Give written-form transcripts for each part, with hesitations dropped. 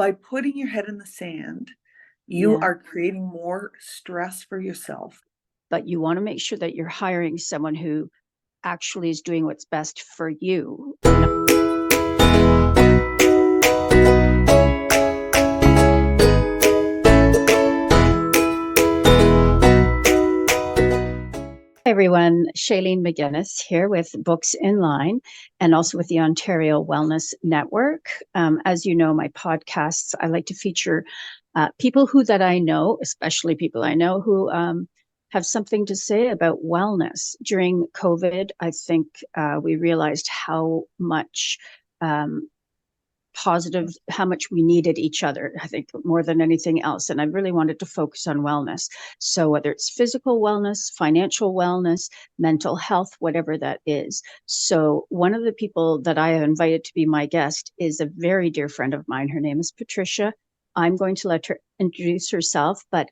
by putting your head in the sand, you Yeah. are creating more stress for yourself. But you want to make sure that you're hiring someone who actually is doing what's best for you. Hi everyone, Shaelene McInnis here with Books in Line and also with the Ontario Wellness Network. As you know, my podcasts, I like to feature people that I know, especially people I know who have something to say about wellness. During COVID, I think we realized how much how much we needed each other, I think, more than anything else. And I really wanted to focus on wellness. So whether it's physical wellness, financial wellness, mental health, whatever that is. So one of the people that I have invited to be my guest is a very dear friend of mine. Her name is Patricia. I'm going to let her introduce herself, but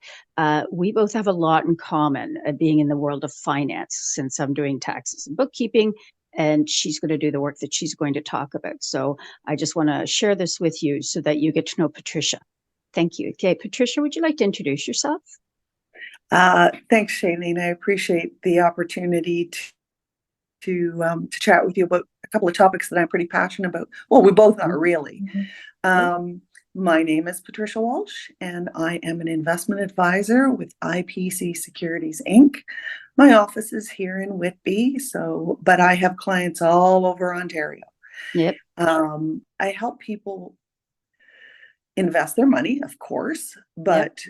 we both have a lot in common, being in the world of finance, since I'm doing taxes and bookkeeping, and she's going to do the work that she's going to talk about. So I just want to share this with you so that you get to know Patricia. Thank you. Okay, Patricia, would you like to introduce yourself? Thanks, Shaelene. I appreciate the opportunity to chat with you about a couple of topics that I'm pretty passionate about. Well, we both are, really. My name is Patricia Walsh, and I am an investment advisor with IPC Securities Inc. My office is here in Whitby, but I have clients all over Ontario. Yep. I help people invest their money, of course, but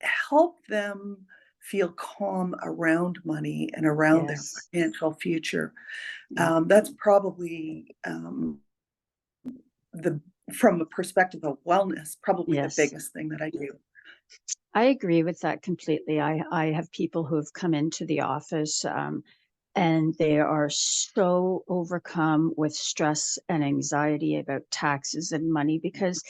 help them feel calm around money and around their financial future. That's probably from a perspective of wellness, probably the biggest thing that I do. I agree with that completely. I have people who have come into the office and they are so overcome with stress and anxiety about taxes and money because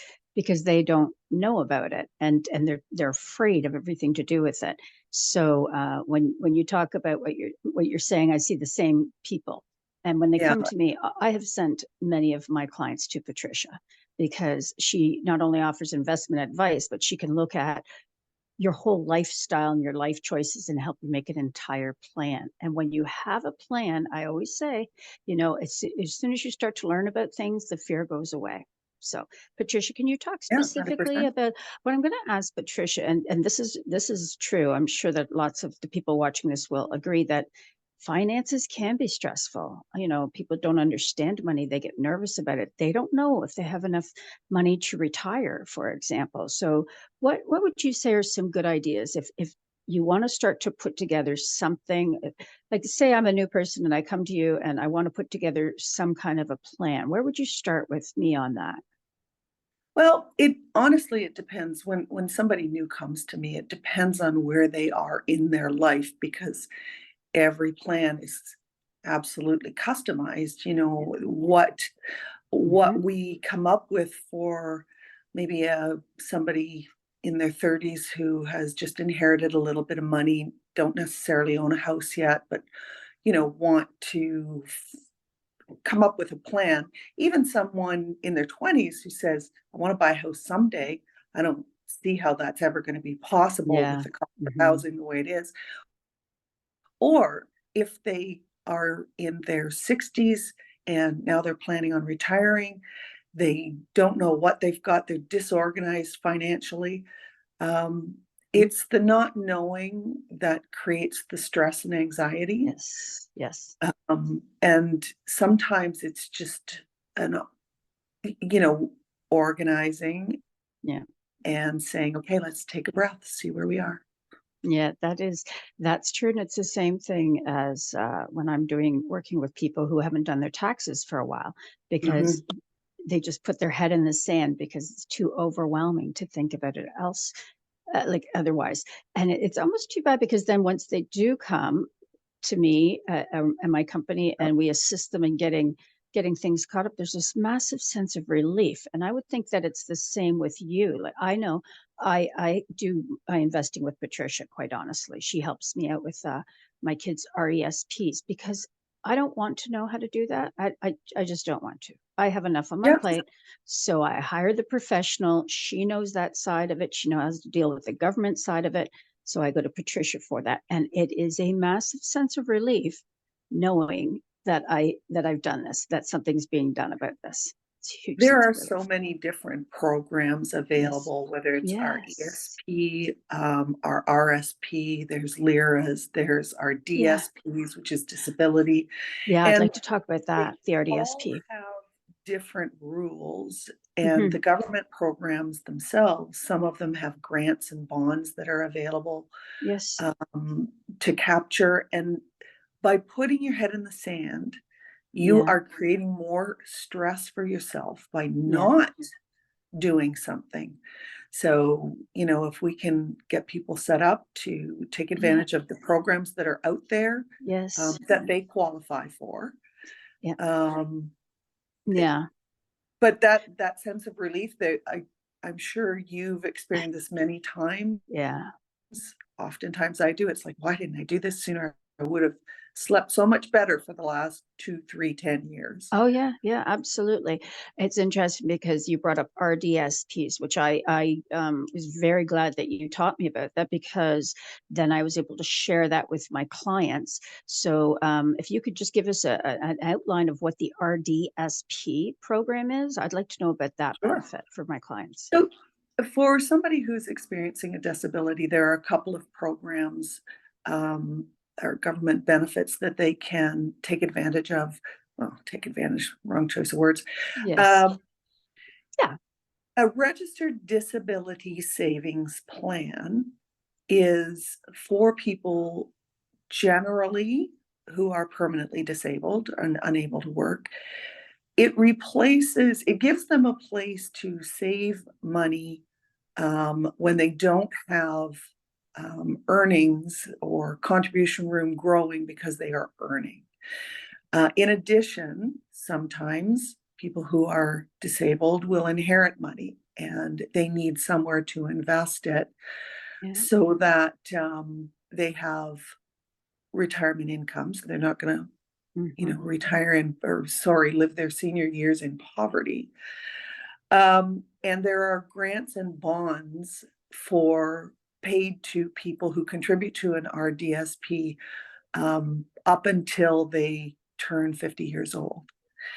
they don't know about it, and they're afraid of everything to do with it. So when you talk about what you're saying, I see the same people. And when they come to me, I have sent many of my clients to Patricia because she not only offers investment advice, but she can look at your whole lifestyle and your life choices and help you make an entire plan. And when you have a plan, I always say, as soon as you start to learn about things, the fear goes away. So, Patricia, can you talk specifically about what I'm going to ask Patricia? And this is true. I'm sure that lots of the people watching this will agree that finances can be stressful. People don't understand money. They get nervous about it. They don't know if they have enough money to retire, for example. So what would you say are some good ideas if you want to start to put together something, like say I'm a new person and I come to you and I want to put together some kind of a plan? Where would you start with me on that? Well, honestly, it depends. When somebody new comes to me, it depends on where they are in their life, because every plan is absolutely customized. What we come up with for maybe somebody in their 30s who has just inherited a little bit of money, don't necessarily own a house yet, but want to come up with a plan. Even someone in their 20s who says, I want to buy a house someday. I don't see how that's ever going to be possible with the cost of housing the way it is. Or if they are in their 60s and now they're planning on retiring, they don't know what they've got, they're disorganized financially. It's the not knowing that creates the stress and anxiety. Yes. And sometimes it's just organizing and saying, okay, let's take a breath, see where we are. Yeah, that's true. And it's the same thing as when I'm working with people who haven't done their taxes for a while, because they just put their head in the sand because it's too overwhelming to think about it otherwise. And it's almost too bad, because then once they do come to me and my company and we assist them in getting things caught up, there's this massive sense of relief. And I would think that it's the same with you. Like, I know I do my investing with Patricia, quite honestly. She helps me out with my kids' RESPs, because I don't want to know how to do that. I just don't want to. I have enough on my Yes, plate. So I hire the professional. She knows that side of it. She knows how to deal with the government side of it. So I go to Patricia for that. And it is a massive sense of relief knowing that I've done this, that something's being done about this. It's a huge there sense are of so relief. many different programs Yes. available, whether it's our Yes. ESP, our RSP, there's LIRAs, there's our Yeah. DSPs, which is disability, Yeah. I'd and like to talk about they that, the all RDSP. have different rules. And the Hmm. government programs themselves, some of them have grants and bonds that are available Yes. um, to capture. And by putting your head in the sand, you Yeah. are creating more stress for yourself by Yeah. not doing something. So, if we can get people set up to take Yeah. advantage of the programs that are out there Yes. that they qualify for. Yeah. Um, Yeah. but that sense of relief that I'm sure you've experienced this many times. Yeah. Oftentimes I do. It's like, why didn't I do this sooner? I would have slept so much better for the last 2, 3, 10 years. Oh, yeah, yeah, absolutely. It's interesting because you brought up RDSPs, which I was very glad that you taught me about that because then I was able to share that with my clients. So, if you could just give us an outline of what the RDSP program is, I'd like to know about that Sure. benefit for my clients. So, for somebody who's experiencing a disability, there are a couple of programs um, or government benefits that they can take advantage of. Well, take advantage, wrong choice of words. Yes. Um, Yeah. a registered disability savings plan is for people generally who are permanently disabled and unable to work. It gives them a place to save money when they don't have earnings or contribution room growing because they are earning. In addition, sometimes people who are disabled will inherit money and they need somewhere to invest it Yeah. so that they have retirement income. So they're not going to, Hmm. retire live their senior years in poverty. And there are grants and bonds for paid to people who contribute to an RDSP up until they turn 50 years old.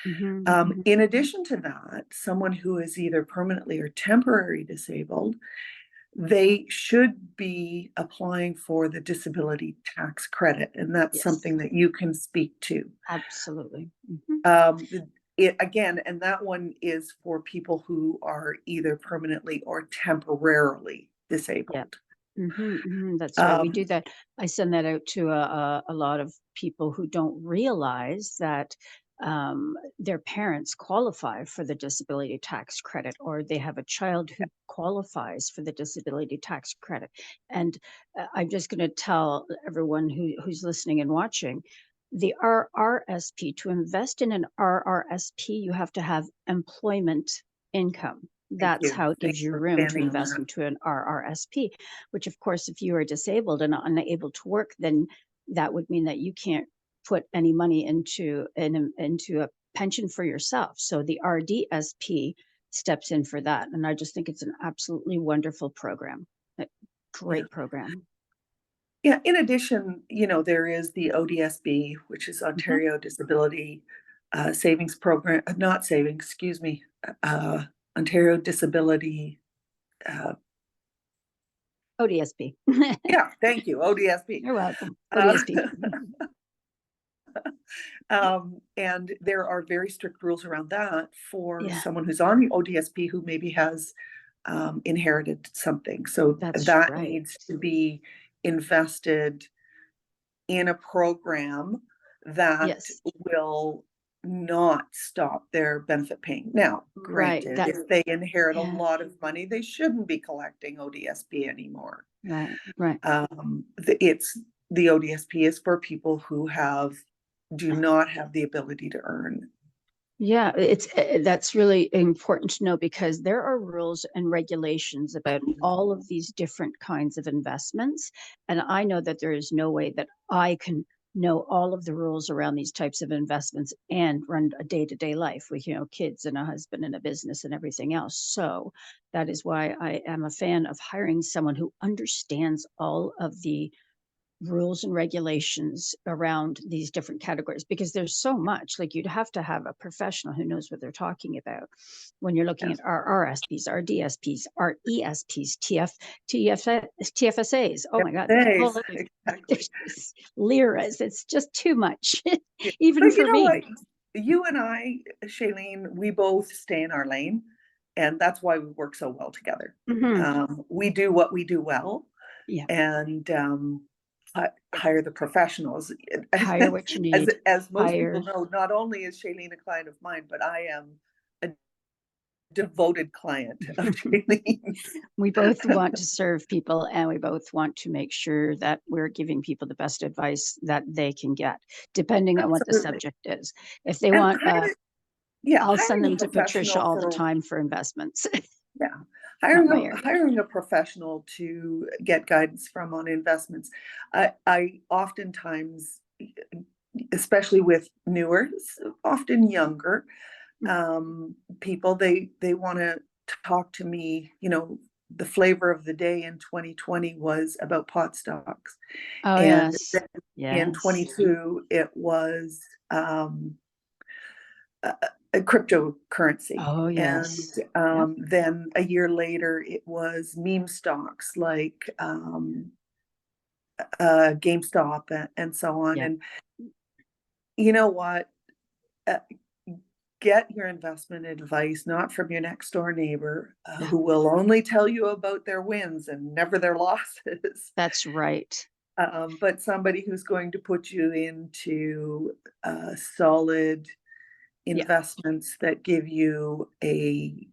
Hmm. Hmm. In addition to that, someone who is either permanently or temporarily disabled, they should be applying for the disability tax credit, and that's Yes, something that you can speak to. absolutely. Hmm. Um, again, and that one is for people who are either permanently or temporarily Yeah. disabled. That's right. We Um, do that. I send that out to a lot of people who don't realize that their parents qualify for the disability tax credit, or they have a child who qualifies for the disability tax credit. And I'm just going to tell everyone who's listening and watching the RRSP, to invest in an RRSP, you have to have employment income. Thank That's you. how it Thanks gives you for room to expanding on invest that. into an RRSP, which of course, if you are disabled and unable to work, then that would mean that you can't put any money into a pension for yourself. So the RDSP steps in for that. And I just think it's an absolutely wonderful program. A Yeah. great program. Yeah. In addition, there is the ODSB, which is Hmm. Ontario Disability Savings Program, not savings, excuse me, Ontario Disability. Uh, ODSP. yeah, thank you, ODSB. You're welcome. Uh, ODSP. and there are very strict rules around that for Yeah, someone who's on the ODSP who maybe has inherited something. So that's that right. needs to be invested in a program that Yes. will not stop their benefit paying. Now, Right. granted, That, if they inherit a yeah. lot of money, they shouldn't be collecting ODSP anymore. Right. Right. It's the ODSP is for people who do not have the ability to earn. Yeah, that's really important to know because there are rules and regulations about all of these different kinds of investments. And I know that there is no way that I can know all of the rules around these types of investments and run a day-to-day life with, kids and a husband and a business and everything else. So that is why I am a fan of hiring someone who understands all of the rules and regulations around these different categories, because there's so much. Like, you'd have to have a professional who knows what they're talking about when you're looking Yes. at our RSPs, our DSPs, our ESPs, TFSAs. Oh my God, there's a whole Thanks. other, Exactly. there's this liras. It's just too much, Yeah. even But you for know me. what? You and I, Shaelene, we both stay in our lane, and that's why we work so well together. Mhm. We do what we do well, Yeah, and hire the professionals. hire what you As need. most people Hire. know, not only is Shaelene a client of mine, but I am a devoted client of Shailene's. We both want to serve people, and we both want to make sure that we're giving people the best advice that they can get, depending on what the Absolutely. subject is. If they And want, yeah, I'll send hiring a them to Patricia professional all the for time for investments. yeah, Not my area. hiring a professional to get guidance from on investments. I oftentimes, especially with newer, often younger people, they want to talk to me. The flavor of the day in 2020 was about pot stocks, Oh, and yes. then in Yes. 22 it was a cryptocurrency. Oh, And yes. Yep. then a year later, it was meme stocks like GameStop and so on. Yep. And you know what? Uh, get your investment advice not from your next door neighbor who will only tell you about their wins and never their losses, That's right. but somebody who's going to put you into solid Yeah. investments that give you a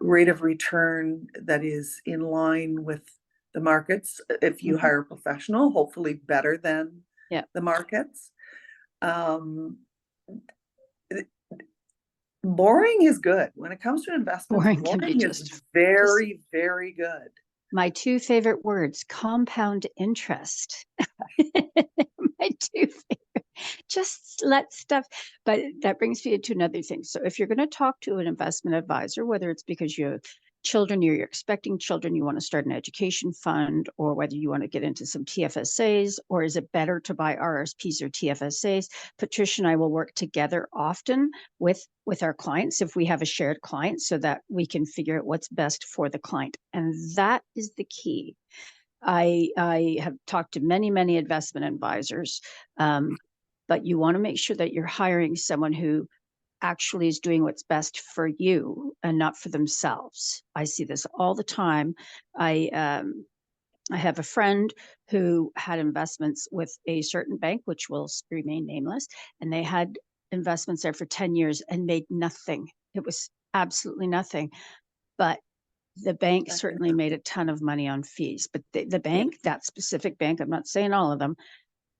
rate of return that is in line with the markets. If you Mhm. hire a professional, hopefully better than Yeah. the markets. Um, Boring is good. When it comes to investments, Boring can be boring is just very, very good. my two favorite words, compound interest. My two favorite. Just let stuff. But that brings me to another thing. So if you're going to talk to an investment advisor, whether it's because you have children, you're expecting children, you want to start an education fund, or whether you want to get into some TFSAs, or is it better to buy RSPs or TFSAs? Patricia and I will work together often with our clients if we have a shared client, so that we can figure out what's best for the client. And that is the key. I have talked to many investment advisors, but you want to make sure that you're hiring someone who actually is doing what's best for you and not for themselves. I see this all the time. I have a friend who had investments with a certain bank, which will remain nameless, and they had investments there for 10 years and made nothing. It was absolutely nothing. But the bank certainly made a ton of money on fees. But the Yeah, bank, that specific bank, I'm not saying all of them,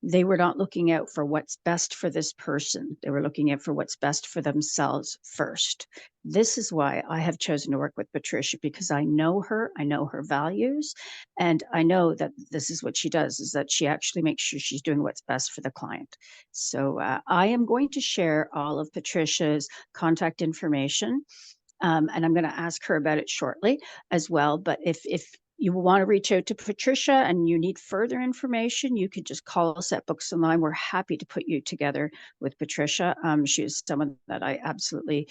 they were not looking out for what's best for this person. They were looking out for what's best for themselves first. This is why I have chosen to work with Patricia, because I know her values, and I know that this is what she does, is that she actually makes sure she's doing what's best for the client. So I am going to share all of Patricia's contact information, and I'm going to ask her about it shortly as well. But if you want to reach out to Patricia and you need further information, you could just call us at Books Online. We're happy to put you together with Patricia. She is someone that I absolutely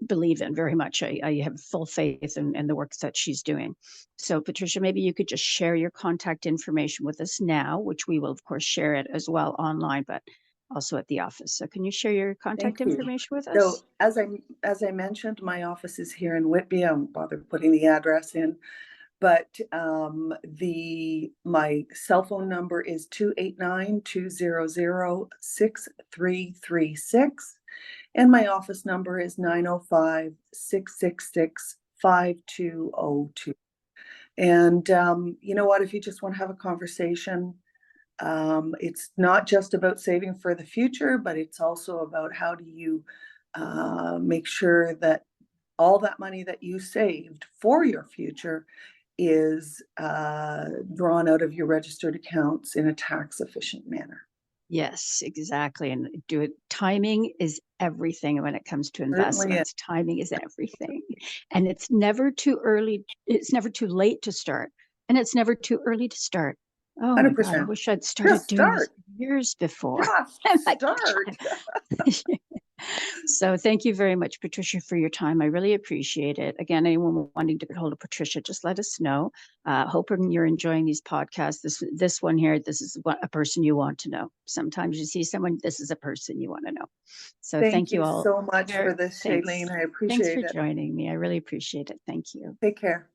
believe in very much. I have full faith in the work that she's doing. So, Patricia, maybe you could just share your contact information with us now, which we will, of course, share it as well online, but also at the office. So, can you share your contact thank you. information with So us? as I mentioned, my office is here in Whitby. I won't bother putting the address in, but the my cell phone number is 289-200-6336, and my office number is 905-666-5202. And you know what? If you just want to have a conversation, it's not just about saving for the future, but it's also about how do you make sure that all that money that you saved for your future is drawn out of your registered accounts in a tax efficient manner. Yes, exactly. And do it. Timing is everything when it comes to Certainly is. investments. Timing is everything. And it's never too early. It's never too late to start. And it's never too early to start. Oh my God, I 100%. wish I'd started Just doing this start. years before. Just Like, start. so thank you very much, Patricia, for your time. I really appreciate it. Again, anyone wanting to get hold of Patricia, just let us know. Hoping you're enjoying these podcasts. This one here, this is a person you want to know. Sometimes you see someone, this is a person you want to know. So Thank thank you you all. so much for this, Thanks. Shaelene. I Thanks appreciate for it. joining me. I really appreciate it. Thank you. Take care.